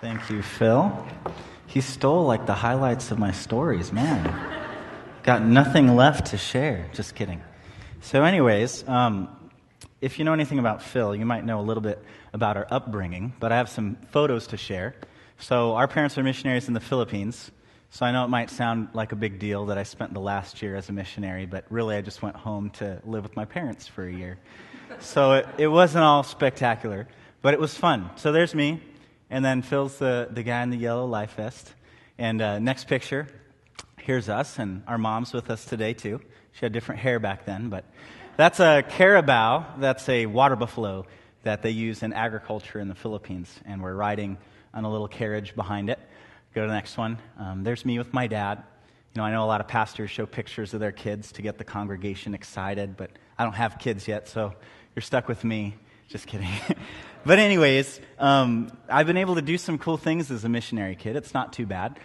Thank you, Phil. He stole like the highlights of my stories, man. Got nothing left to share. Just kidding. So anyways, if you know anything about Phil, you might know a little bit about our upbringing, but I have some photos to share. So our parents are missionaries in the Philippines, so I know it might sound like a big deal that I spent the last year as a missionary, but really I just went home to live with my parents for a year. So it wasn't all spectacular, but it was fun. So there's me, and then Phil's the guy in the yellow life vest. And next picture, here's us, and our mom's with us today too. She had different hair back then, but that's a carabao. That's a water buffalo that they use in agriculture in the Philippines, and we're riding on a little carriage behind it. Go to the next one. There's me with my dad. You know, I know a lot of pastors show pictures of their kids to get the congregation excited, but I don't have kids yet, so you're stuck with me. Just kidding. But anyways, I've been able to do some cool things as a missionary kid. It's not too bad.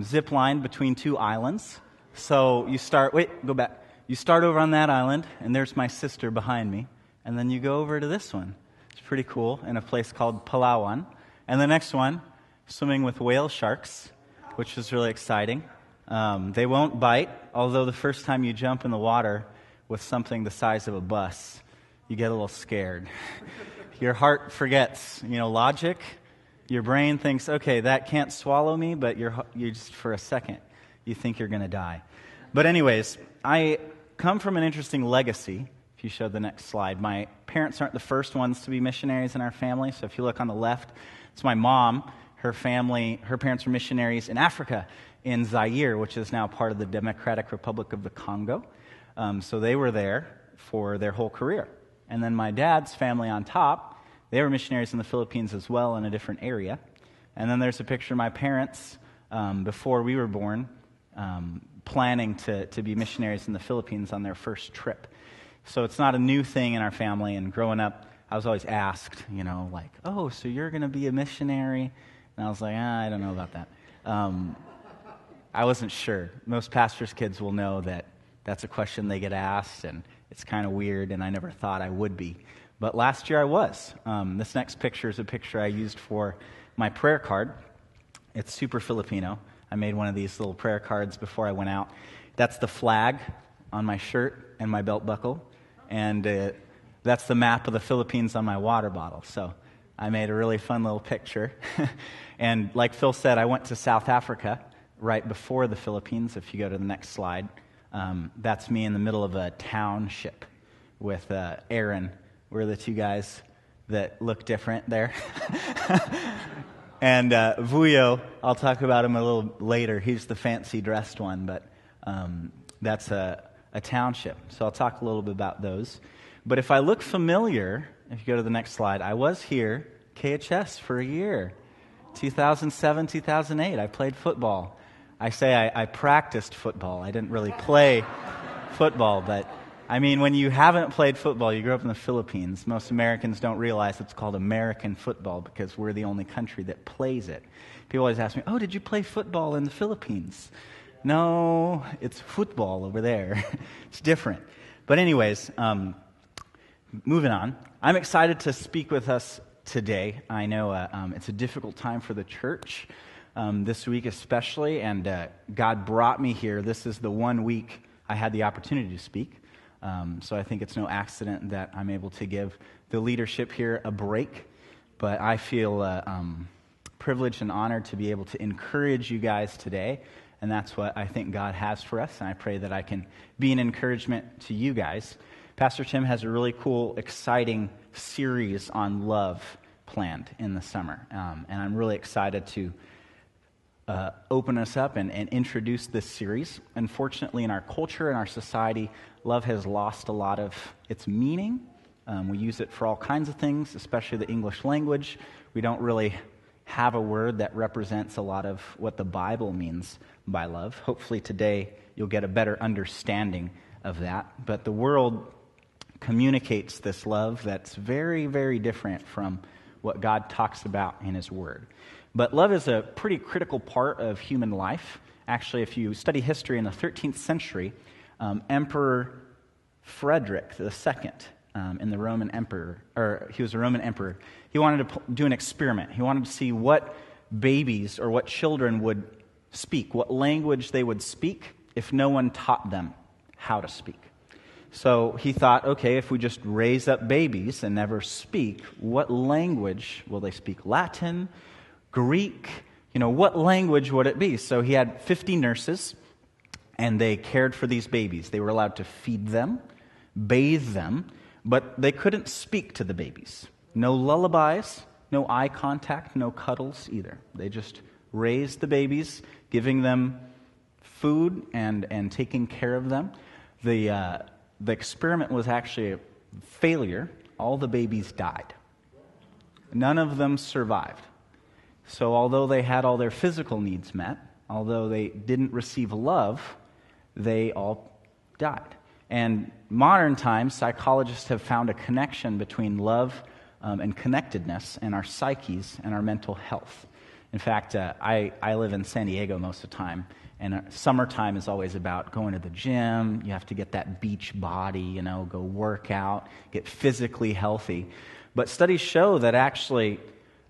Zip line between two islands. So you start, go back. You start over on that island, and there's my sister behind me. And then you go over to this one. It's pretty cool, in a place called Palawan. And the next one, swimming with whale sharks, which is really exciting. They won't bite, although the first time you jump in the water with something the size of a bus, you get a little scared. Your heart forgets, logic. Your brain thinks, okay, that can't swallow me, but you just for a second, you think you're going to die. But anyways, I come from an interesting legacy. If you show the next slide, my parents aren't the first ones to be missionaries in our family. So if you look on the left, it's my mom. Her parents were missionaries in Africa, in Zaire, which is now part of the Democratic Republic of the Congo. So they were there for their whole career. And then my dad's family on top, they were missionaries in the Philippines as well, in a different area. And then there's a picture of my parents before we were born, planning to be missionaries in the Philippines on their first trip. So it's not a new thing in our family. And growing up, I was always asked, oh, so you're going to be a missionary? And I was like, I don't know about that. I wasn't sure. Most pastors' kids will know that that's a question they get asked, and it's kind of weird, and I never thought I would be. But last year I was. This next picture is a picture I used for my prayer card. It's super Filipino. I made one of these little prayer cards before I went out. That's the flag on my shirt and my belt buckle, and that's the map of the Philippines on my water bottle. So I made a really fun little picture. And like Phil said, I went to South Africa right before the Philippines. If you go to the next slide, that's me in the middle of a township with Aaron. We're the two guys that look different there. And Vuyo, I'll talk about him a little later. He's the fancy dressed one, but that's a township. So I'll talk a little bit about those. But if I look familiar, if you go to the next slide, I was here, KHS, for a year. 2007, 2008, I played football. I say I practiced football. I didn't really play football, but I mean, when you haven't played football, you grew up in the Philippines, most Americans don't realize it's called American football because we're the only country that plays it. People always ask me, oh, did you play football in the Philippines? No, it's football over there. It's different. But anyways, moving on. I'm excited to speak with us today. I know it's a difficult time for the church, this week especially, and God brought me here. This is the 1 week I had the opportunity to speak. So I think it's no accident that I'm able to give the leadership here a break. But I feel privileged and honored to be able to encourage you guys today. And that's what I think God has for us. And I pray that I can be an encouragement to you guys. Pastor Tim has a really cool, exciting series on love planned in the summer. And I'm really excited to open us up and introduce this series. Unfortunately, in our culture and our society, love has lost a lot of its meaning. We use it for all kinds of things, especially the English language. We don't really have a word that represents a lot of what the Bible means by love. Hopefully today you'll get a better understanding of that. But the world communicates this love that's very, very different from what God talks about in His Word. But love is a pretty critical part of human life. Actually, if you study history in the 13th century, Emperor Frederick II, in the Roman emperor, or he was a Roman emperor, he wanted to do an experiment. He wanted to see what babies or what children would speak, what language they would speak if no one taught them how to speak. So he thought, okay, if we just raise up babies and never speak, what language will they speak? Latin, Greek, what language would it be? So he had 50 nurses, and they cared for these babies. They were allowed to feed them, bathe them, but they couldn't speak to the babies. No lullabies, no eye contact, no cuddles either. They just raised the babies, giving them food and taking care of them. The experiment was actually a failure. All the babies died. None of them survived. So although they had all their physical needs met, although they didn't receive love, they all died. And modern times, psychologists have found a connection between love and connectedness and our psyches and our mental health. In fact, I live in San Diego most of the time, and summertime is always about going to the gym. You have to get that beach body, go work out, get physically healthy. But studies show that actually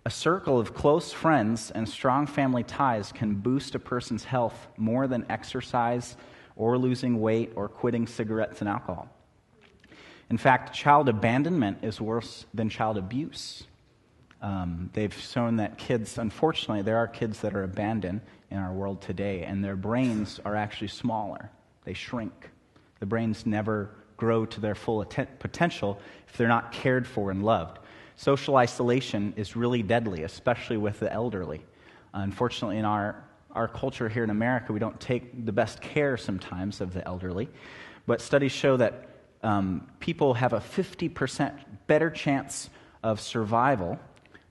a circle of close friends and strong family ties can boost a person's health more than exercise or losing weight or quitting cigarettes and alcohol. In fact, child abandonment is worse than child abuse. They've shown that kids, unfortunately, there are kids that are abandoned in our world today, and their brains are actually smaller. They shrink. The brains never grow to their full potential if they're not cared for and loved. Social isolation is really deadly, especially with the elderly. Unfortunately, in our culture here in America, we don't take the best care sometimes of the elderly. But studies show that people have a 50% better chance of survival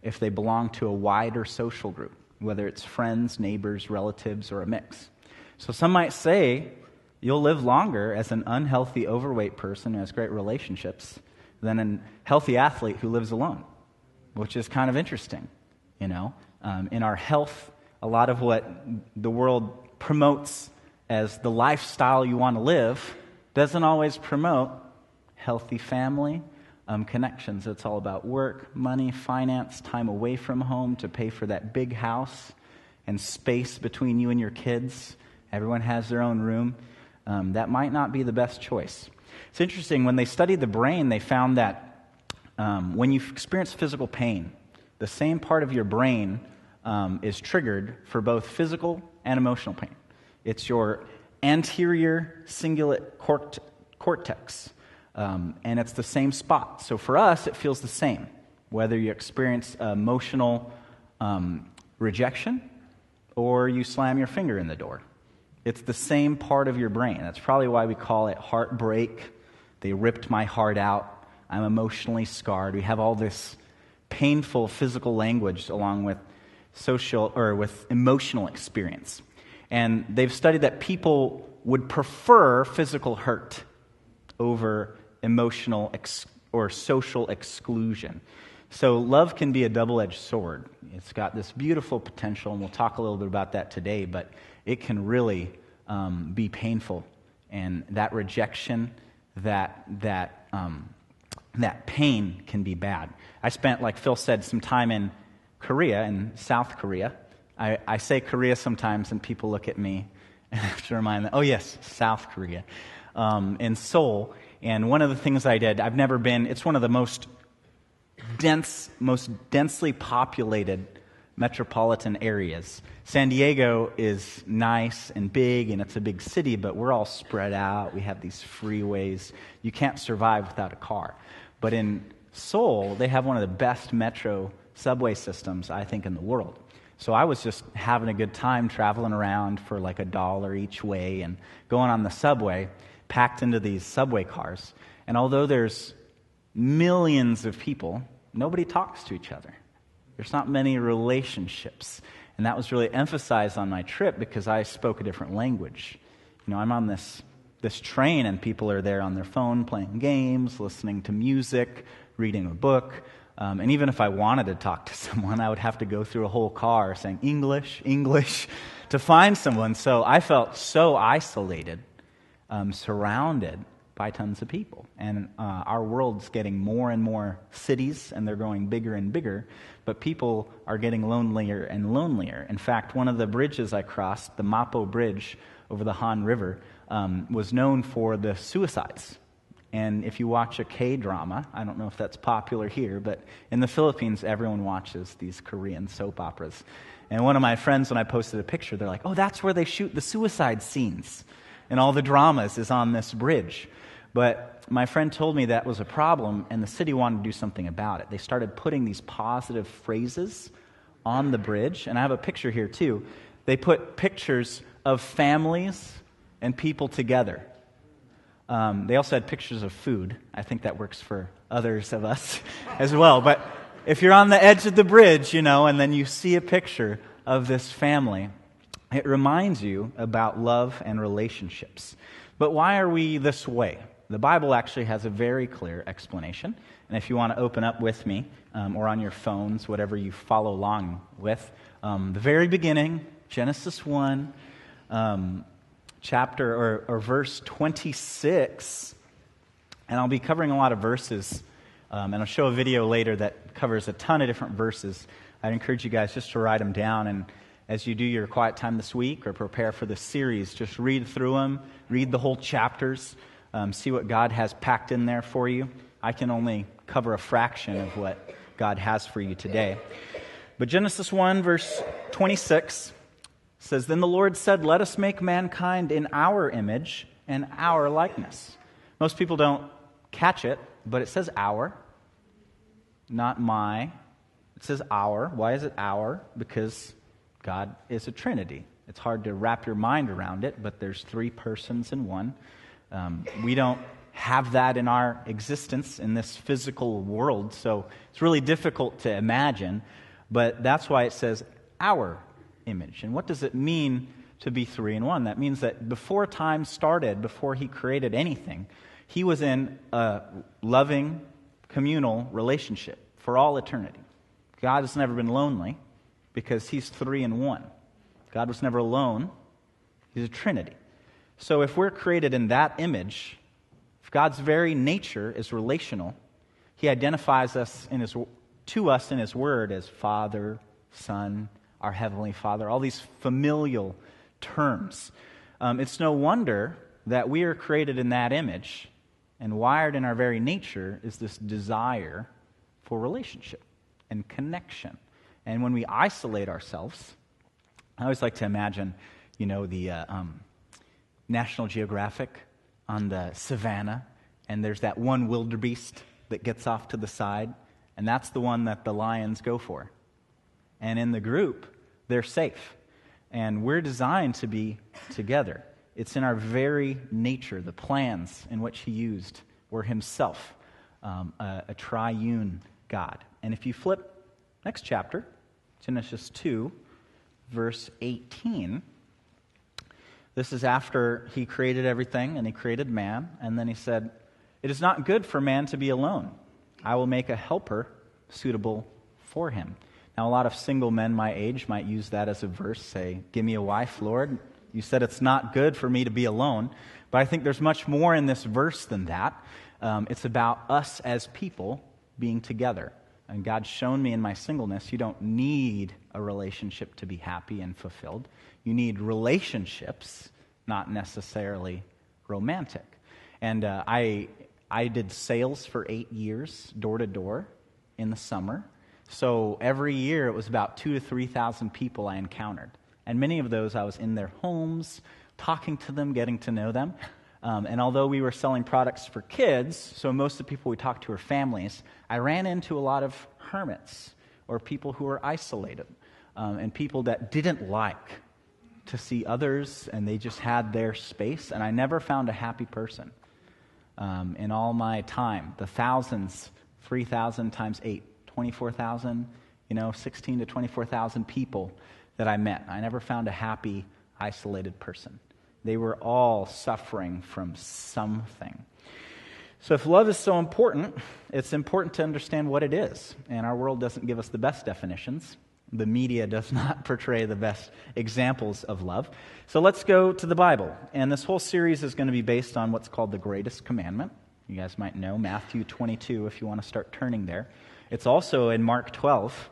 if they belong to a wider social group, whether it's friends, neighbors, relatives, or a mix. So some might say you'll live longer as an unhealthy, overweight person who has great relationships than a healthy athlete who lives alone, which is kind of interesting. In our health, a lot of what the world promotes as the lifestyle you want to live doesn't always promote healthy family connections. It's all about work, money, finance, time away from home to pay for that big house and space between you and your kids. Everyone has their own room. That might not be the best choice. It's interesting, when they studied the brain, they found that when you experience physical pain, the same part of your brain is triggered for both physical and emotional pain. It's your anterior cingulate cortex, and it's the same spot. So for us, it feels the same, whether you experience emotional rejection or you slam your finger in the door. It's the same part of your brain. That's probably why we call it heartbreak. They ripped my heart out. I'm emotionally scarred. We have all this painful physical language along with with emotional experience. And they've studied that people would prefer physical hurt over emotional or social exclusion. So love can be a double-edged sword. It's got this beautiful potential, and we'll talk a little bit about that today, but it can really be painful. And that rejection, that pain can be bad. I spent, like Phil said, some time in Korea, in South Korea. I say Korea sometimes, and people look at me and I have to remind them, oh yes, South Korea, in Seoul. And one of the things I did, I've never been, it's one of the most densely populated metropolitan areas. San Diego is nice and big, and it's a big city, but we're all spread out. We have these freeways. You can't survive without a car. But in Seoul, they have one of the best metro subway systems, I think, in the world. So I was just having a good time traveling around for like $1 each way and going on the subway, packed into these subway cars. And although there's millions of people, nobody talks to each other. There's not many relationships. And that was really emphasized on my trip because I spoke a different language. I'm on this train and people are there on their phone playing games, listening to music, reading a book. And even if I wanted to talk to someone, I would have to go through a whole car saying English, English, to find someone. So I felt so isolated, surrounded by tons of people. And our world's getting more and more cities, and they're growing bigger and bigger, but people are getting lonelier and lonelier. In fact, one of the bridges I crossed, the Mapo Bridge over the Han River, was known for the suicides. And if you watch a K-drama, I don't know if that's popular here, but in the Philippines, everyone watches these Korean soap operas. And one of my friends, when I posted a picture, they're like, oh, that's where they shoot the suicide scenes. And all the dramas is on this bridge. But my friend told me that was a problem, and the city wanted to do something about it. They started putting these positive phrases on the bridge. And I have a picture here, too. They put pictures of families and people together. They also had pictures of food. I think that works for others of us as well. But if you're on the edge of the bridge, and then you see a picture of this family, it reminds you about love and relationships. But why are we this way? The Bible actually has a very clear explanation. And if you want to open up with me, or on your phones, whatever you follow along with, the very beginning, Genesis 1, chapter or verse 26, and I'll be covering a lot of verses, and I'll show a video later that covers a ton of different verses. I'd encourage you guys just to write them down, and as you do your quiet time this week or prepare for the series, just read through them, read the whole chapters, see what God has packed in there for you. I can only cover a fraction of what God has for you today. But Genesis 1, verse 26 says, "Then the Lord said, 'Let us make mankind in our image and our likeness.'" Most people don't catch it, but it says our, not my. It says our. Why is it our? Because God is a Trinity. It's hard to wrap your mind around it, but there's three persons in one. We don't have that in our existence in this physical world, so it's really difficult to imagine, but that's why it says our image. And what does it mean to be three in one? That means that before time started, before he created anything, he was in a loving, communal relationship for all eternity. God has never been lonely because he's three in one. God was never alone. He's a Trinity. So if we're created in that image, if God's very nature is relational, he identifies us to us in his word as Father, Son, our Heavenly Father, all these familial terms. It's no wonder that we are created in that image, and wired in our very nature is this desire for relationship and connection. And when we isolate ourselves, I always like to imagine, the National Geographic on the savannah, and there's that one wildebeest that gets off to the side, and that's the one that the lions go for. And in the group, they're safe. And we're designed to be together. It's in our very nature. The plans in which he used were himself, a triune God. And if you flip next chapter, Genesis 2, verse 18, this is after he created everything and he created man. And then he said, "It is not good for man to be alone. I will make a helper suitable for him." Now, a lot of single men my age might use that as a verse, say, "Give me a wife, Lord. You said it's not good for me to be alone." But I think there's much more in this verse than that. It's about us as people being together. And God's shown me in my singleness, you don't need a relationship to be happy and fulfilled. You need relationships, not necessarily romantic. And I did sales for 8 years, door to door, in the summer. So every year it was about 2,000 to 3,000 people I encountered. And many of those I was in their homes, talking to them, getting to know them. And although we were selling products for kids, so most of the people we talked to were families, I ran into a lot of hermits or people who were isolated and people that didn't like to see others, and they just had their space. And I never found a happy person in all my time. The thousands, 3,000 times 8, 24,000, 16 to 24,000 people that I met. I never found a happy, isolated person. They were all suffering from something. So if love is so important, it's important to understand what it is. And our world doesn't give us the best definitions. The media does not portray the best examples of love. So let's go to the Bible. And this whole series is going to be based on what's called the greatest commandment. You guys might know Matthew 22 if you want to start turning there. It's also in Mark 12.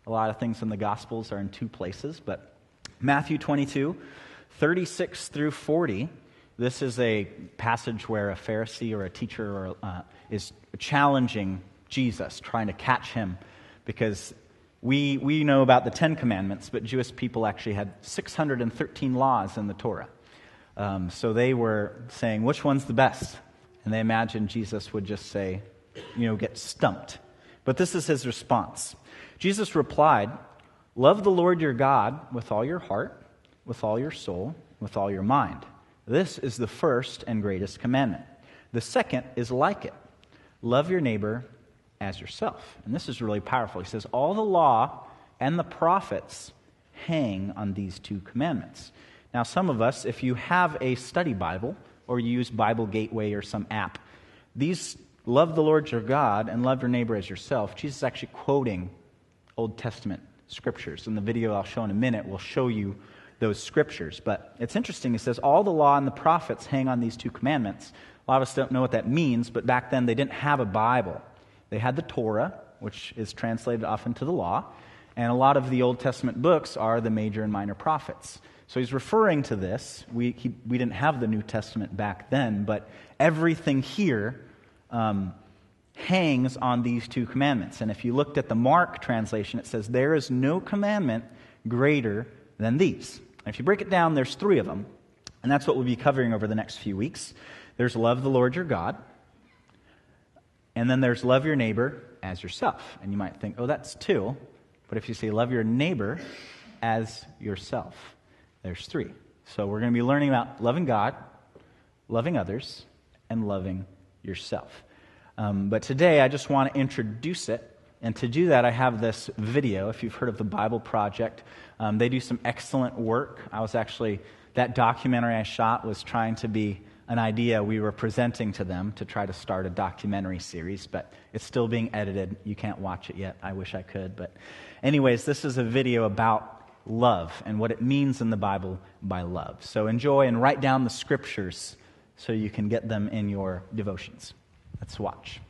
A lot of things in the Gospels are in two places, but Matthew 22, 36 through 40, this is a passage where a Pharisee or a teacher is challenging Jesus, trying to catch him, because we know about the 10 Commandments, but Jewish people actually had 613 laws in the Torah. So they were saying, which one's the best? And they imagined Jesus would just say, get stumped. But this is his response. Jesus replied, "Love the Lord your God with all your heart, with all your soul, with all your mind. This is the first and greatest commandment. The second is like it. Love your neighbor as yourself." And this is really powerful. He says, all the law and the prophets hang on these two commandments. Now, some of us, if you have a study Bible, or you use Bible Gateway or some app, these love the Lord your God and love your neighbor as yourself, Jesus is actually quoting Old Testament scriptures. And the video I'll show in a minute will show you those scriptures. But it's interesting. He says, all the law and the prophets hang on these two commandments. A lot of us don't know what that means, but back then they didn't have a Bible. They had the Torah, which is translated often to the law, and a lot of the Old Testament books are the major and minor prophets. So he's referring to this. We didn't have the New Testament back then, but everything here hangs on these two commandments. And if you looked at the Mark translation, it says, there is no commandment greater than these. And if you break it down, there's three of them, and that's what we'll be covering over the next few weeks. There's love the Lord your God, and then there's love your neighbor as yourself. And you might think, oh, that's two. But if you say love your neighbor as yourself, there's three. So we're going to be learning about loving God, loving others, and loving yourself. But today I just want to introduce it. And to do that, I have this video. If you've heard of the Bible Project, they do some excellent work. That documentary I shot was trying to be an idea we were presenting to them to try to start a documentary series, but it's still being edited. You can't watch it yet. I wish I could. But anyways, this is a video about love and what it means in the Bible by love. So enjoy and write down the scriptures so you can get them in your devotions. Let's watch.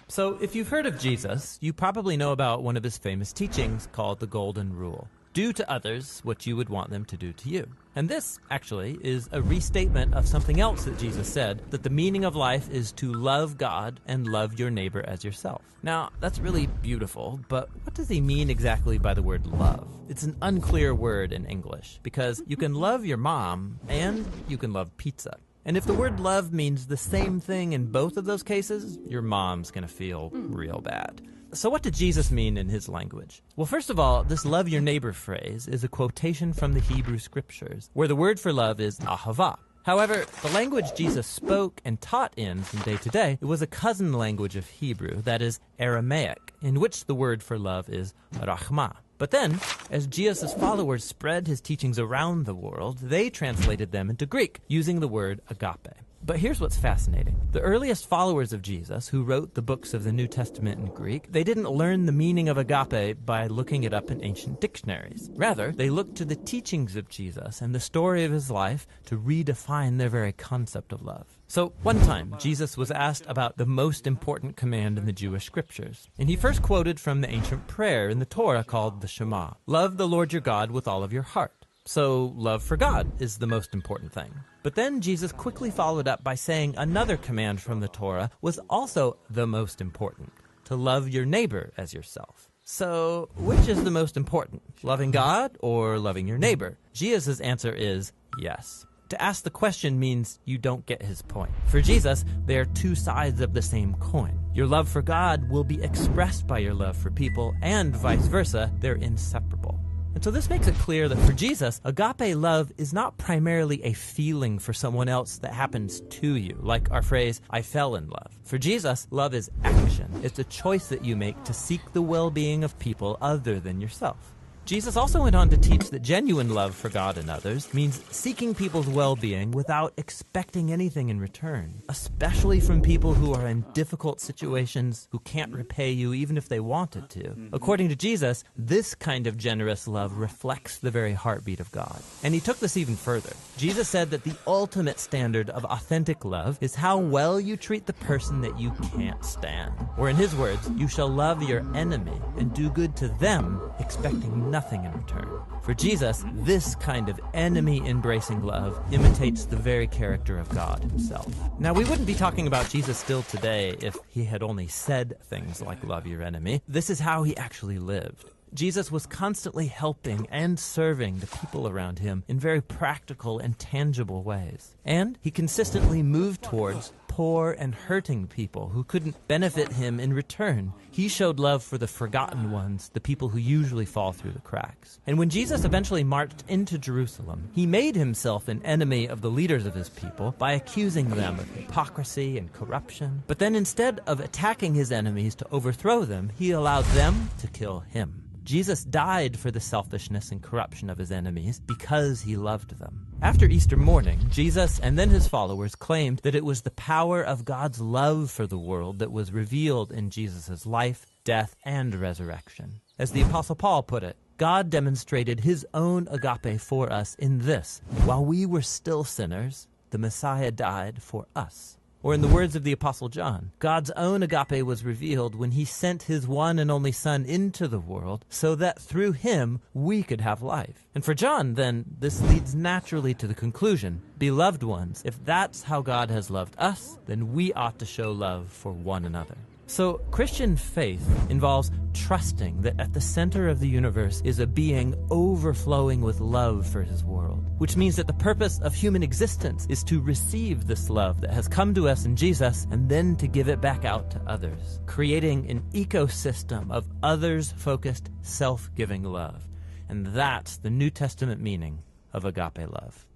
So if you've heard of Jesus, you probably know about one of his famous teachings called the Golden Rule. Do to others what you would want them to do to you. And this, actually, is a restatement of something else that Jesus said, that the meaning of life is to love God and love your neighbor as yourself. Now, that's really beautiful, but what does he mean exactly by the word love? It's an unclear word in English, because you can love your mom and you can love pizza. And if the word love means the same thing in both of those cases, your mom's going to feel real bad. So what did Jesus mean in his language? Well, first of all, this love your neighbor phrase is a quotation from the Hebrew scriptures, where the word for love is ahava. However, the language Jesus spoke and taught in from day to day, it was a cousin language of Hebrew, that is Aramaic, in which the word for love is rachma. But then, as Jesus' followers spread his teachings around the world, they translated them into Greek, using the word agape. But here's what's fascinating. The earliest followers of Jesus, who wrote the books of the New Testament in Greek, they didn't learn the meaning of agape by looking it up in ancient dictionaries. Rather, they looked to the teachings of Jesus and the story of his life to redefine their very concept of love. So, one time, Jesus was asked about the most important command in the Jewish scriptures. And he first quoted from the ancient prayer in the Torah called the Shema. Love the Lord your God with all of your heart. So, love for God is the most important thing. But then Jesus quickly followed up by saying another command from the Torah was also the most important, to love your neighbor as yourself. So, which is the most important, loving God or loving your neighbor? Jesus' answer is yes. To ask the question means you don't get his point. For Jesus, they are two sides of the same coin. Your love for God will be expressed by your love for people, and vice versa, they're inseparable. And so this makes it clear that for Jesus, agape love is not primarily a feeling for someone else that happens to you, like our phrase, I fell in love. For Jesus, love is action. It's a choice that you make to seek the well-being of people other than yourself. Jesus also went on to teach that genuine love for God and others means seeking people's well-being without expecting anything in return, especially from people who are in difficult situations, who can't repay you even if they wanted to. According to Jesus, this kind of generous love reflects the very heartbeat of God. And he took this even further. Jesus said that the ultimate standard of authentic love is how well you treat the person that you can't stand. Or in his words, you shall love your enemy and do good to them, expecting nothing in return. For Jesus, this kind of enemy-embracing love imitates the very character of God himself. Now, we wouldn't be talking about Jesus still today if he had only said things like love your enemy. This is how he actually lived. Jesus was constantly helping and serving the people around him in very practical and tangible ways. And he consistently moved towards poor and hurting people who couldn't benefit him in return. He showed love for the forgotten ones, the people who usually fall through the cracks. And when Jesus eventually marched into Jerusalem, he made himself an enemy of the leaders of his people by accusing them of hypocrisy and corruption. But then instead of attacking his enemies to overthrow them, he allowed them to kill him. Jesus died for the selfishness and corruption of his enemies because he loved them. After Easter morning, Jesus and then his followers claimed that it was the power of God's love for the world that was revealed in Jesus' life, death, and resurrection. As the Apostle Paul put it, God demonstrated his own agape for us in this: while we were still sinners, the Messiah died for us. Or in the words of the Apostle John, God's own agape was revealed when he sent his one and only Son into the world so that through him we could have life. And for John, then, this leads naturally to the conclusion, beloved ones, if that's how God has loved us, then we ought to show love for one another. So Christian faith involves trusting that at the center of the universe is a being overflowing with love for his world, which means that the purpose of human existence is to receive this love that has come to us in Jesus and then to give it back out to others, creating an ecosystem of others-focused, self-giving love. And that's the New Testament meaning of agape love.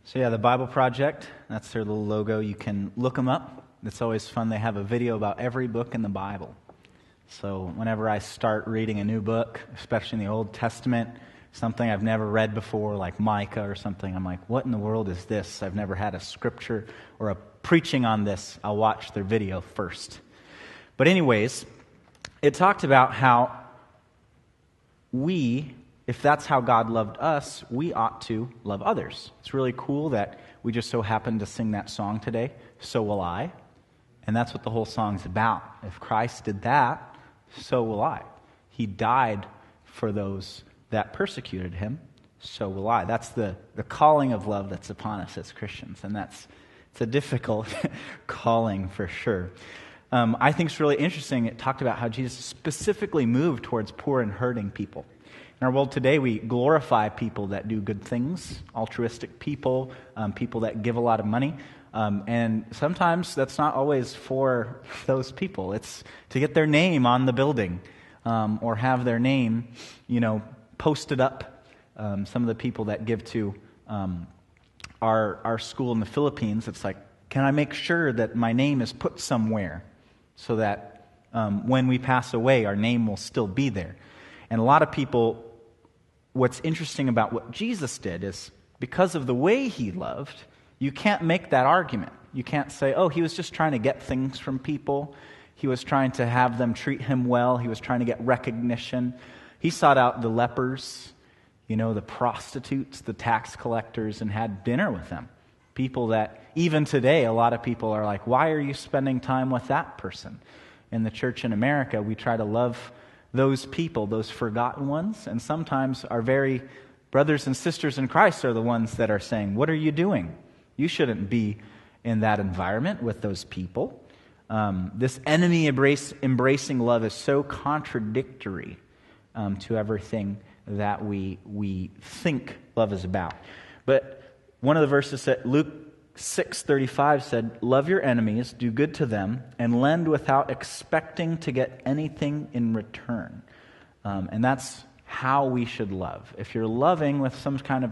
So yeah, the Bible Project, that's their little logo. You can look them up. It's always fun. They have a video about every book in the Bible. So whenever I start reading a new book, especially in the Old Testament, something I've never read before, like Micah or something, I'm like, what in the world is this? I've never had a scripture or a preaching on this. I'll watch their video first. But anyways, it talked about how if that's how God loved us, we ought to love others. It's really cool that we just so happened to sing that song today, So Will I. And that's what the whole song's about. If Christ did that, so will I. He died for those that persecuted him, so will I. That's the calling of love that's upon us as Christians. And it's a difficult calling for sure. I think it's really interesting. It talked about how Jesus specifically moved towards poor and hurting people. In our world today, we glorify people that do good things, altruistic people, people that give a lot of money. And sometimes that's not always for those people. It's to get their name on the building or have their name, posted up. Some of the people that give to our school in the Philippines, it's like, can I make sure that my name is put somewhere so that when we pass away, our name will still be there? And a lot of people, what's interesting about what Jesus did is because of the way he loved, you can't make that argument. You can't say, oh, he was just trying to get things from people. He was trying to have them treat him well. He was trying to get recognition. He sought out the lepers, the prostitutes, the tax collectors, and had dinner with them. People that, even today, a lot of people are like, why are you spending time with that person? In the church in America, we try to love those people, those forgotten ones, and sometimes our very brothers and sisters in Christ are the ones that are saying, what are you doing? You shouldn't be in that environment with those people. This enemy-embracing love is so contradictory to everything that we think love is about. But one of the verses that Luke 6:35 said, love your enemies, do good to them, and lend without expecting to get anything in return. And that's how we should love. If you're loving with some kind of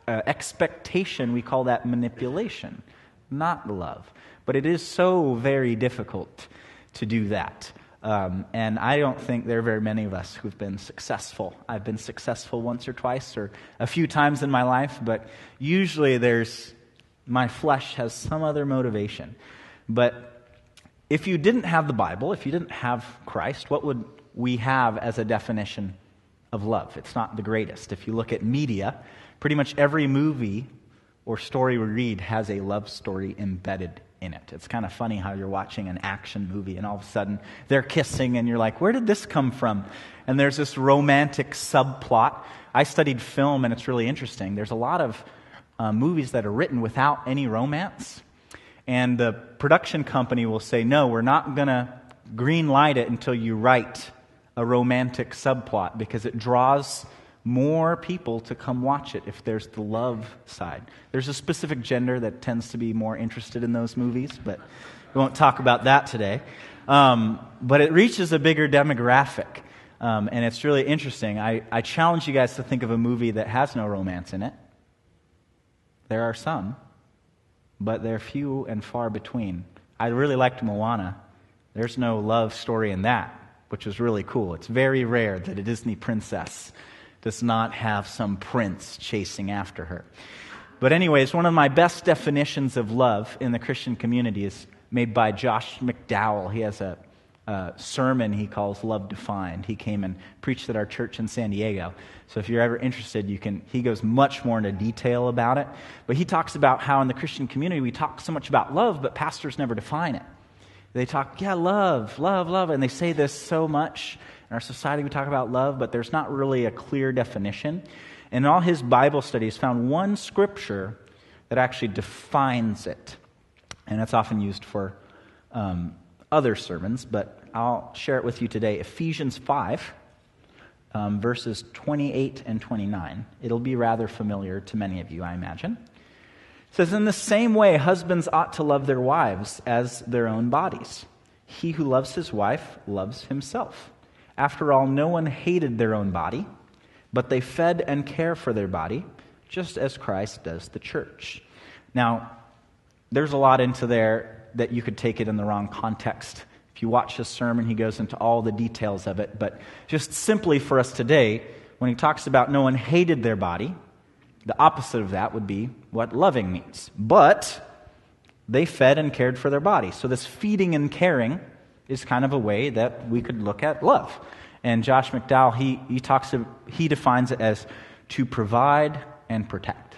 expectation, we call that manipulation, not love. But it is so very difficult to do that. And I don't think there are very many of us who've been successful. I've been successful once or twice or a few times in my life, but usually my flesh has some other motivation. But if you didn't have the Bible, if you didn't have Christ, what would we have as a definition of love? It's not the greatest. If you look at media, pretty much every movie or story we read has a love story embedded in it. It's kind of funny how you're watching an action movie and all of a sudden they're kissing and you're like, where did this come from? And there's this romantic subplot. I studied film and it's really interesting. There's a lot of movies that are written without any romance. And the production company will say, no, we're not going to green light it until you write a romantic subplot because it draws more people to come watch it if there's the love side. There's a specific gender that tends to be more interested in those movies, but we won't talk about that today. But it reaches a bigger demographic, and it's really interesting. I challenge you guys to think of a movie that has no romance in it. There are some, but they're few and far between. I really liked Moana. There's no love story in that, which is really cool. It's very rare that a Disney princess does not have some prince chasing after her. But anyways, one of my best definitions of love in the Christian community is made by Josh McDowell. He has a sermon he calls Love Defined. He came and preached at our church in San Diego. So if you're ever interested, he goes much more into detail about it. But he talks about how in the Christian community we talk so much about love, but pastors never define it. They talk, love, love, love, and they say this so much. In our society, we talk about love, but there's not really a clear definition. And in all his Bible studies, found one scripture that actually defines it. And it's often used for other sermons, but I'll share it with you today. Ephesians 5, verses 28 and 29. It'll be rather familiar to many of you, I imagine. It says, in the same way, husbands ought to love their wives as their own bodies. He who loves his wife loves himself. After all, no one hated their own body, but they fed and care for their body, just as Christ does the church. Now, there's a lot into there that you could take it in the wrong context. If you watch his sermon, he goes into all the details of it. But just simply for us today, when he talks about no one hated their body, the opposite of that would be what loving means. But they fed and cared for their body. So this feeding and caring is kind of a way that we could look at love. And Josh McDowell, he defines it as to provide and protect.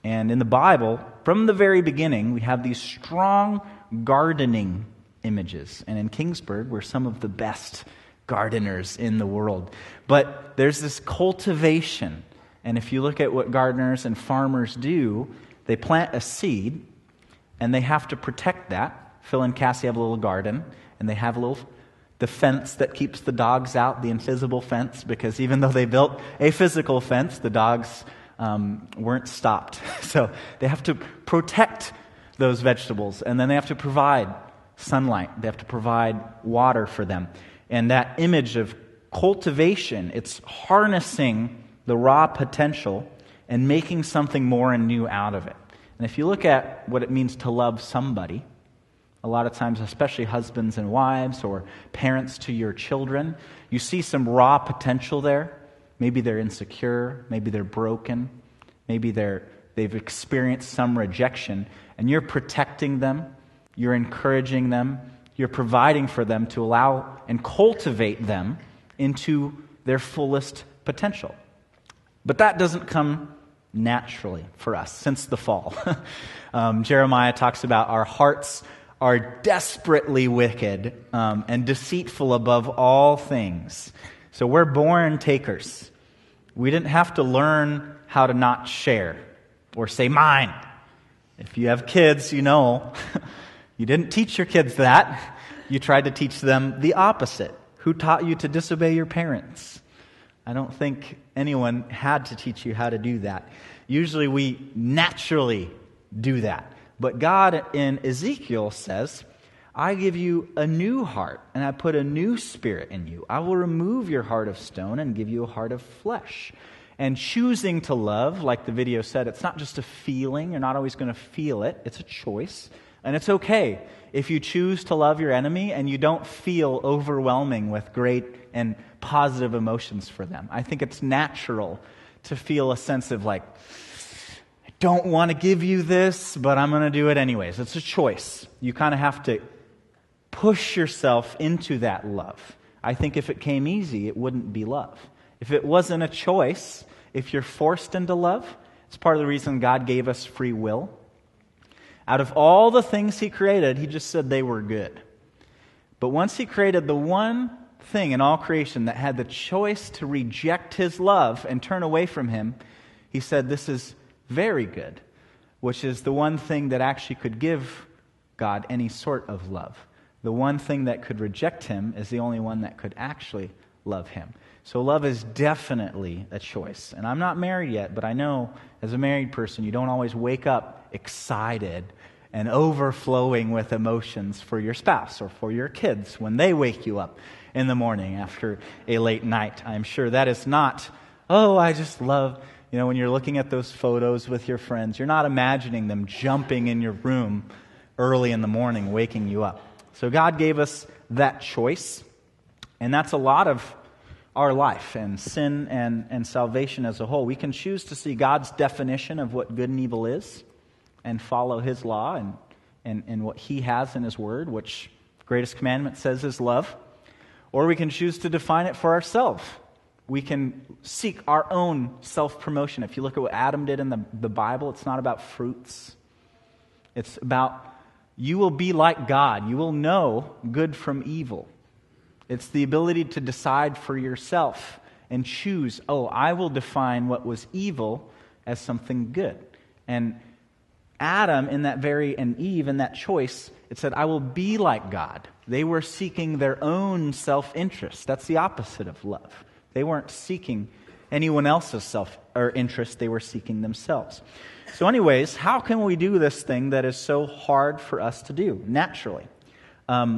And in the Bible, from the very beginning, we have these strong gardening images. And in Kingsburg, we're some of the best gardeners in the world. But there's this cultivation. And if you look at what gardeners and farmers do, they plant a seed, and they have to protect that. Phil and Cassie have a little garden, and they have the fence that keeps the dogs out, the invisible fence, because even though they built a physical fence, the dogs weren't stopped. So they have to protect those vegetables, and then they have to provide sunlight. They have to provide water for them. And that image of cultivation, it's harnessing the raw potential and making something more and new out of it. And if you look at what it means to love somebody, a lot of times, especially husbands and wives or parents to your children, you see some raw potential there. Maybe they're insecure, maybe they're broken, maybe they've experienced some rejection, and you're protecting them, you're encouraging them, you're providing for them to allow and cultivate them into their fullest potential. But that doesn't come naturally for us since the fall. Jeremiah talks about our hearts are desperately wicked and deceitful above all things. So we're born takers. We didn't have to learn how to not share or say mine. If you have kids, you know, you didn't teach your kids that. You tried to teach them the opposite. Who taught you to disobey your parents? I don't think anyone had to teach you how to do that. Usually we naturally do that. But God in Ezekiel says, I give you a new heart, and I put a new spirit in you. I will remove your heart of stone and give you a heart of flesh. And choosing to love, like the video said, it's not just a feeling. You're not always going to feel it. It's a choice And it's okay if you choose to love your enemy and you don't feel overwhelming with great and positive emotions for them. I think it's natural to feel a sense of like, I don't want to give you this, but I'm going to do it anyways. It's a choice. You kind of have to push yourself into that love. I think if it came easy, it wouldn't be love. If it wasn't a choice, if you're forced into love, it's part of the reason God gave us free will. Out of all the things He created, He just said they were good. But once He created the one thing in all creation that had the choice to reject His love and turn away from Him, He said this is very good, which is the one thing that actually could give God any sort of love. The one thing that could reject Him is the only one that could actually love Him. So love is definitely a choice. And I'm not married yet, but I know as a married person, you don't always wake up excited and overflowing with emotions for your spouse or for your kids when they wake you up in the morning after a late night. I'm sure that is not, oh, I just love, when you're looking at those photos with your friends, you're not imagining them jumping in your room early in the morning, waking you up. So God gave us that choice, and that's a lot of our life and sin and salvation as a whole. We can choose to see God's definition of what good and evil is and follow His law and what He has in His Word, which the greatest commandment says is love. Or we can choose to define it for ourselves. We can seek our own self-promotion. If you look at what Adam did in the Bible, it's not about fruits. It's about you will be like God. You will know good from evil. It's the ability to decide for yourself and choose, I will define what was evil as something good. And Adam and Eve in that choice, it said, I will be like God. They were seeking their own self-interest. That's the opposite of love. They weren't seeking anyone else's self-interest. They were seeking themselves. So anyways, how can we do this thing that is so hard for us to do naturally?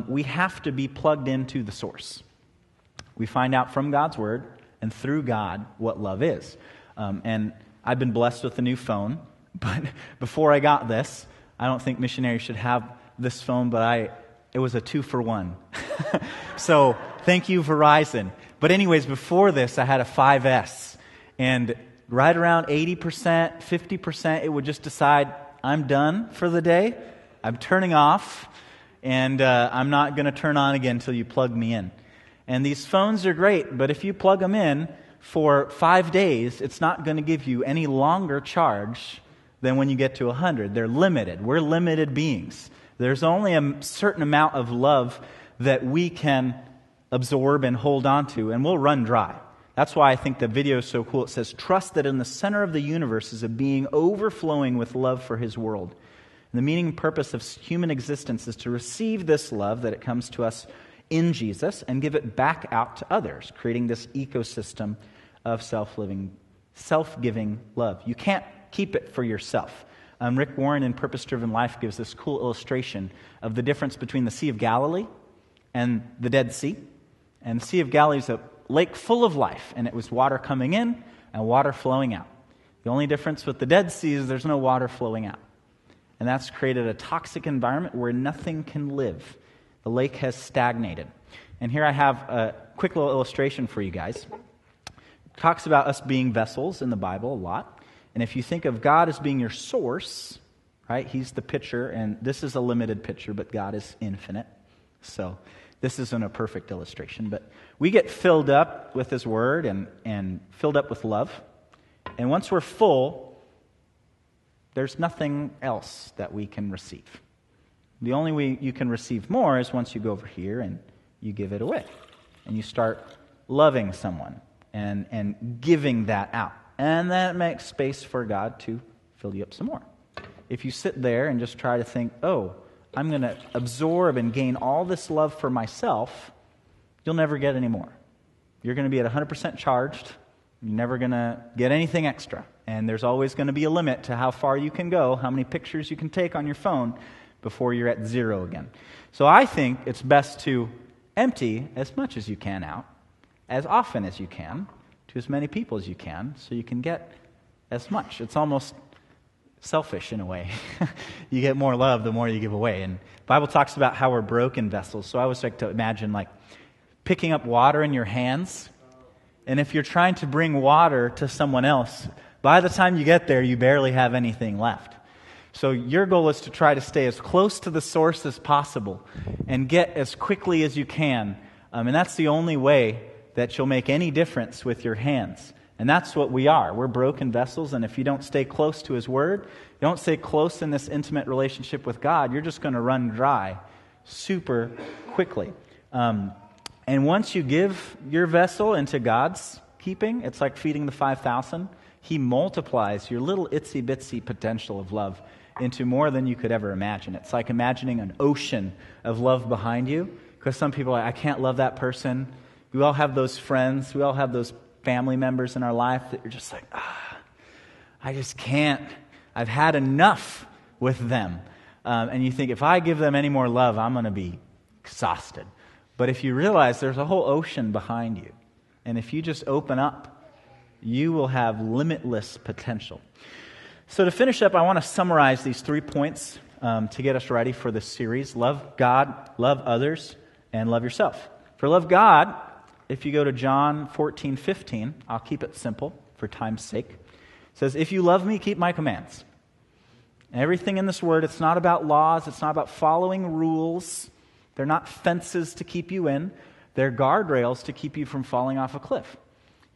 We have to be plugged into the source. We find out from God's Word and through God what love is. And I've been blessed with a new phone, but before I got this, I don't think missionaries should have this phone, but it was a 2-for-1. So thank you, Verizon. But anyways, before this, I had a 5S. And right around 80%, 50%, it would just decide, I'm done for the day. I'm turning off. And I'm not going to turn on again until you plug me in. And these phones are great, but if you plug them in for 5 days, it's not going to give you any longer charge than when you get to 100. They're limited. We're limited beings. There's only a certain amount of love that we can absorb and hold on to, and we'll run dry. That's why I think the video is so cool. It says, trust that in the center of the universe is a being overflowing with love for His world. And the meaning and purpose of human existence is to receive this love that it comes to us in Jesus and give it back out to others, creating this ecosystem of self-giving love. You can't keep it for yourself. Rick Warren in Purpose-Driven Life gives this cool illustration of the difference between the Sea of Galilee and the Dead Sea. And the Sea of Galilee is a lake full of life, and it was water coming in and water flowing out. The only difference with the Dead Sea is there's no water flowing out. And that's created a toxic environment where nothing can live. The lake has stagnated. And here I have a quick little illustration for you guys. It talks about us being vessels in the Bible a lot. And if you think of God as being your source, right, He's the pitcher, and this is a limited pitcher, but God is infinite. So this isn't a perfect illustration, but we get filled up with His Word and filled up with love. And once we're full, there's nothing else that we can receive. The only way you can receive more is once you go over here and you give it away. And you start loving someone and giving that out. And that makes space for God to fill you up some more. If you sit there and just try to think, I'm going to absorb and gain all this love for myself, you'll never get any more. You're going to be at 100% charged. You're never going to get anything extra. And there's always going to be a limit to how far you can go, how many pictures you can take on your phone before you're at zero again. So I think it's best to empty as much as you can out, as often as you can, to as many people as you can, so you can get as much. It's almost selfish in a way. You get more love the more you give away. And the Bible talks about how we're broken vessels. So I always like to imagine like picking up water in your hands. And if you're trying to bring water to someone else, by the time you get there, you barely have anything left. So your goal is to try to stay as close to the source as possible and get as quickly as you can. And that's the only way that you'll make any difference with your hands. And that's what we are. We're broken vessels, and if you don't stay close to His Word, you don't stay close in this intimate relationship with God, you're just going to run dry super quickly. And once you give your vessel into God's keeping, it's like feeding the 5,000. He multiplies your little itsy-bitsy potential of love into more than you could ever imagine. It's like imagining an ocean of love behind you, because some people are like, I can't love that person. We all have those friends. We all have those family members in our life that you're just like, I just can't. I've had enough with them. And you think, if I give them any more love, I'm going to be exhausted. But if you realize there's a whole ocean behind you, and if you just open up, you will have limitless potential. So to finish up, I want to summarize these 3 points to get us ready for this series. Love God, love others, and love yourself. For love God, if you go to John 14:15, I'll keep it simple for time's sake. It says, if you love me, keep my commands. And everything in this word, it's not about laws, it's not about following rules. They're not fences to keep you in. They're guardrails to keep you from falling off a cliff.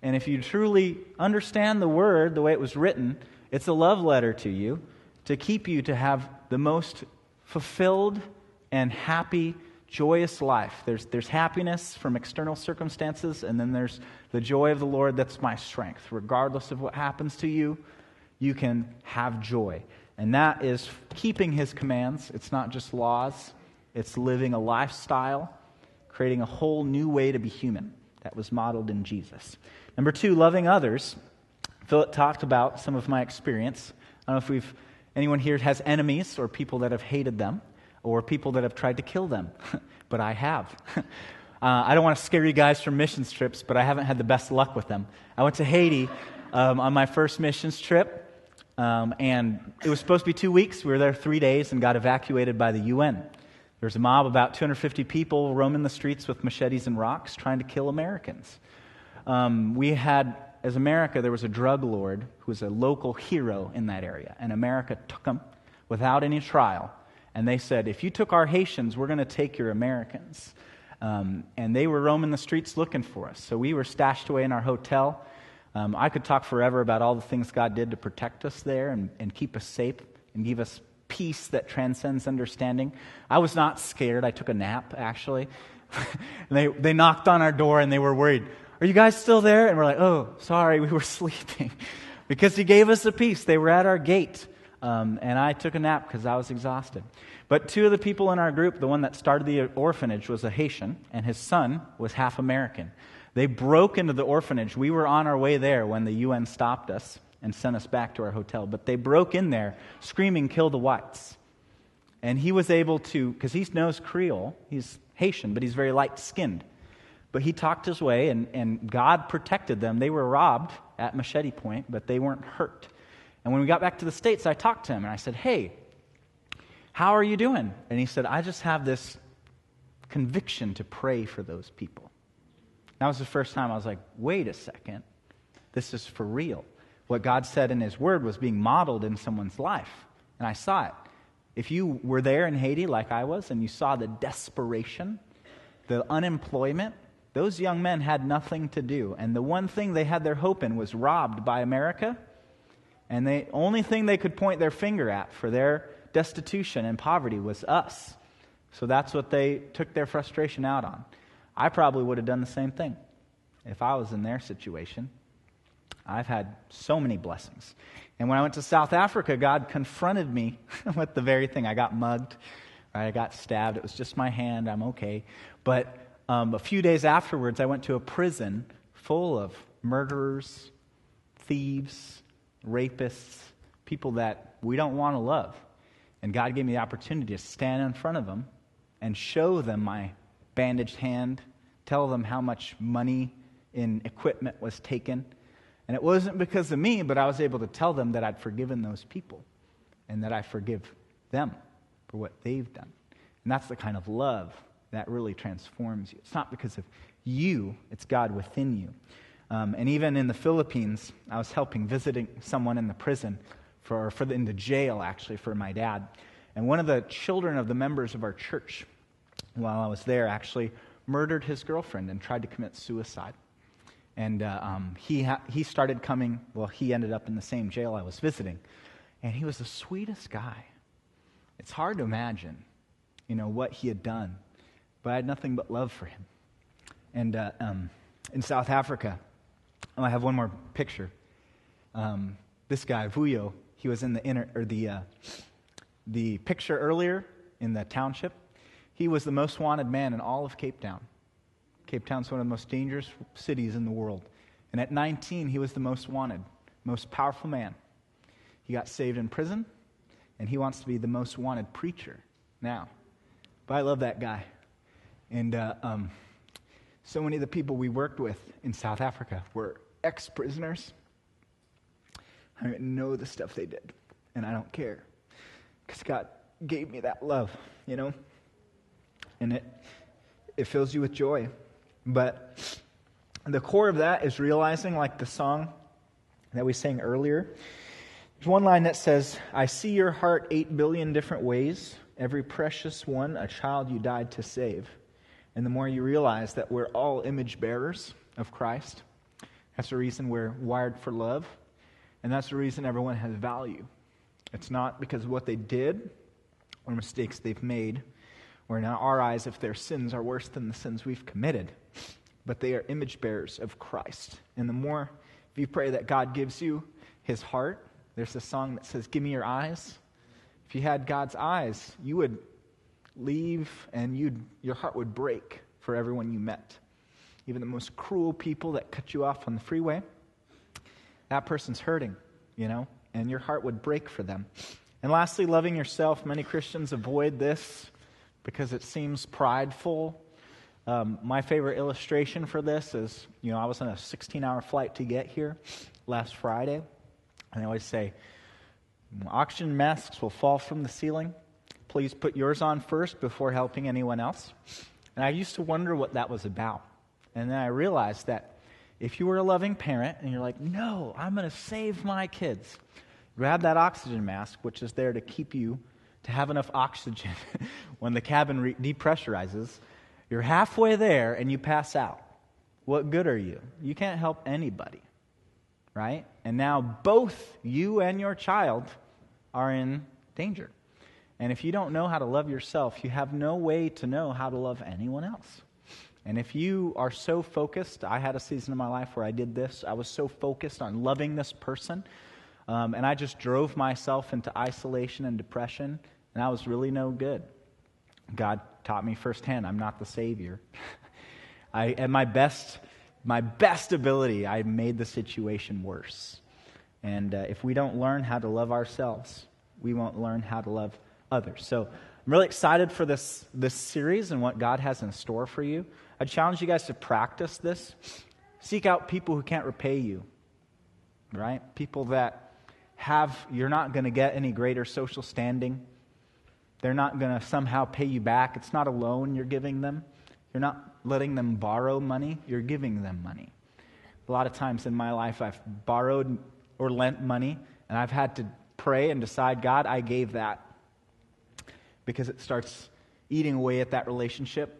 And if you truly understand the word the way it was written, it's a love letter to you to keep you to have the most fulfilled and happy, joyous life. There's happiness from external circumstances, and then there's the joy of the Lord that's my strength. Regardless of what happens to you, you can have joy. And that is keeping His commands. It's not just laws. It's living a lifestyle, creating a whole new way to be human that was modeled in Jesus. Number 2, loving others. Philip talked about some of my experience. I don't know if anyone here has enemies or people that have hated them, or people that have tried to kill them, but I have. I don't want to scare you guys from missions trips, but I haven't had the best luck with them. I went to Haiti on my first missions trip, and it was supposed to be 2 weeks. We were there 3 days and got evacuated by the UN. There was a mob, about 250 people, roaming the streets with machetes and rocks, trying to kill Americans. We had, as America, there was a drug lord who was a local hero in that area, and America took him without any trial. And they said, if you took our Haitians, we're going to take your Americans. And they were roaming the streets looking for us. So we were stashed away in our hotel. I could talk forever about all the things God did to protect us there and keep us safe and give us peace that transcends understanding. I was not scared. I took a nap, actually. They knocked on our door and they were worried. Are you guys still there? And we're like, oh, sorry, we were sleeping. Because He gave us a peace. They were at our gate. And I took a nap because I was exhausted. But 2 of the people in our group, the one that started the orphanage was a Haitian, and his son was half American. They broke into the orphanage. We were on our way there when the UN stopped us and sent us back to our hotel. But they broke in there screaming, kill the whites. And he was able to, because he knows Creole, he's Haitian, but he's very light-skinned. But he talked his way, and God protected them. They were robbed at machete point, but they weren't hurt. And when we got back to the States, I talked to him, and I said, hey, how are you doing? And he said, I just have this conviction to pray for those people. That was the first time I was like, wait a second, this is for real. What God said in His Word was being modeled in someone's life, and I saw it. If you were there in Haiti like I was, and you saw the desperation, the unemployment, those young men had nothing to do, and the one thing they had their hope in was robbed by America. And the only thing they could point their finger at for their destitution and poverty was us. So that's what they took their frustration out on. I probably would have done the same thing if I was in their situation. I've had so many blessings. And when I went to South Africa, God confronted me with the very thing. I got mugged, right? I got stabbed. It was just my hand. I'm okay. But a few days afterwards, I went to a prison full of murderers, thieves, rapists, people that we don't want to love. And God gave me the opportunity to stand in front of them and show them my bandaged hand, tell them how much money in equipment was taken. And it wasn't because of me, but I was able to tell them that I'd forgiven those people. and that I forgive them for what they've done. And that's the kind of love that really transforms you. It's not because of you, it's God within you. And even in the Philippines, I was visiting someone in the prison, in the jail actually, for my dad. And one of the children of the members of our church, while I was there, actually murdered his girlfriend and tried to commit suicide. And he started coming, he ended up in the same jail I was visiting. And he was the sweetest guy. It's hard to imagine, what he had done. But I had nothing but love for him. And in South Africa, I have one more picture. This guy, Vuyo, he was in the picture earlier in the township. He was the most wanted man in all of Cape Town. Cape Town's one of the most dangerous cities in the world. And at 19, he was the most wanted, most powerful man. He got saved in prison, and he wants to be the most wanted preacher now. But I love that guy. And so many of the people we worked with in South Africa were ex-prisoners. I don't know the stuff they did, and I don't care. Because God gave me that love, And it fills you with joy. But the core of that is realizing, like the song that we sang earlier, there's one line that says, I see your heart 8 billion different ways, every precious one a child you died to save. And the more you realize that we're all image bearers of Christ, that's the reason we're wired for love, and that's the reason everyone has value. It's not because of what they did or mistakes they've made, or in our eyes if their sins are worse than the sins we've committed, but they are image bearers of Christ. And the more, if you pray that God gives you his heart, there's a song that says, give me your eyes. If you had God's eyes, you would leave and your heart would break for everyone you met. Even the most cruel people that cut you off on the freeway, that person's hurting, and your heart would break for them. And lastly, loving yourself. Many Christians avoid this because it seems prideful. My favorite illustration for this is, I was on a 16-hour flight to get here last Friday, and I always say, oxygen masks will fall from the ceiling. Please put yours on first before helping anyone else. And I used to wonder what that was about. And then I realized that if you were a loving parent and you're like, no, I'm going to save my kids, grab that oxygen mask, which is there to keep you, to have enough oxygen when the cabin depressurizes. You're halfway there and you pass out. What good are you? You can't help anybody, right? And now both you and your child are in danger. And if you don't know how to love yourself, you have no way to know how to love anyone else. And if you are so focused, I had a season of my life where I did this. I was so focused on loving this person, and I just drove myself into isolation and depression, and I was really no good. God taught me firsthand, I'm not the Savior. At my best ability, I made the situation worse. And if we don't learn how to love ourselves, we won't learn how to love others. So I'm really excited for this series and what God has in store for you. I challenge you guys to practice this. Seek out people who can't repay you, right? People that you're not going to get any greater social standing. They're not going to somehow pay you back. It's not a loan you're giving them. You're not letting them borrow money. You're giving them money. A lot of times in my life, I've borrowed or lent money, and I've had to pray and decide, God, I gave that, because it starts eating away at that relationship.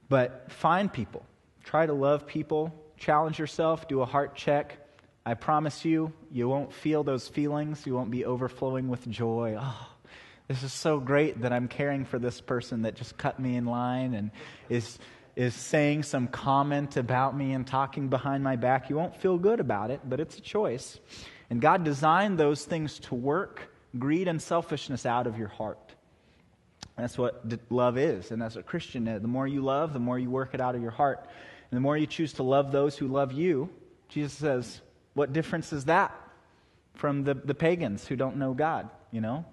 But find people. Try to love people. Challenge yourself. Do a heart check. I promise you, you won't feel those feelings. You won't be overflowing with joy. Oh, this is so great that I'm caring for this person that just cut me in line and is saying some comment about me and talking behind my back. You won't feel good about it, but it's a choice. And God designed those things to work greed and selfishness out of your heart. That's what love is. And as a Christian, the more you love, the more you work it out of your heart. And the more you choose to love those who love you, Jesus says, what difference is that from the pagans who don't know God?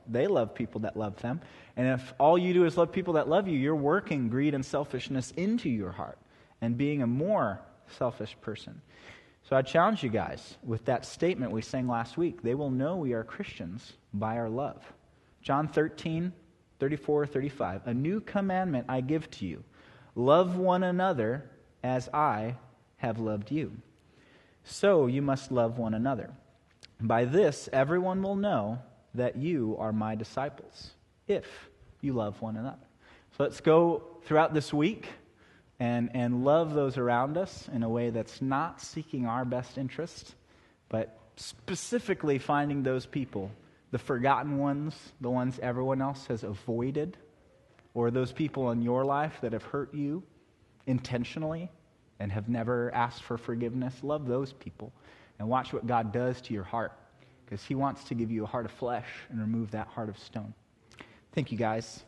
They love people that love them. And if all you do is love people that love you, you're working greed and selfishness into your heart and being a more selfish person. So I challenge you guys with that statement we sang last week. They will know we are Christians by our love. John 13, 34, 35. A new commandment I give to you. Love one another as I have loved you. So you must love one another. By this, everyone will know that you are my disciples, if you love one another. So let's go throughout this week and love those around us in a way that's not seeking our best interest, but specifically finding those people, the forgotten ones, the ones everyone else has avoided, or those people in your life that have hurt you intentionally and have never asked for forgiveness. Love those people and watch what God does to your heart, because he wants to give you a heart of flesh and remove that heart of stone. Thank you, guys.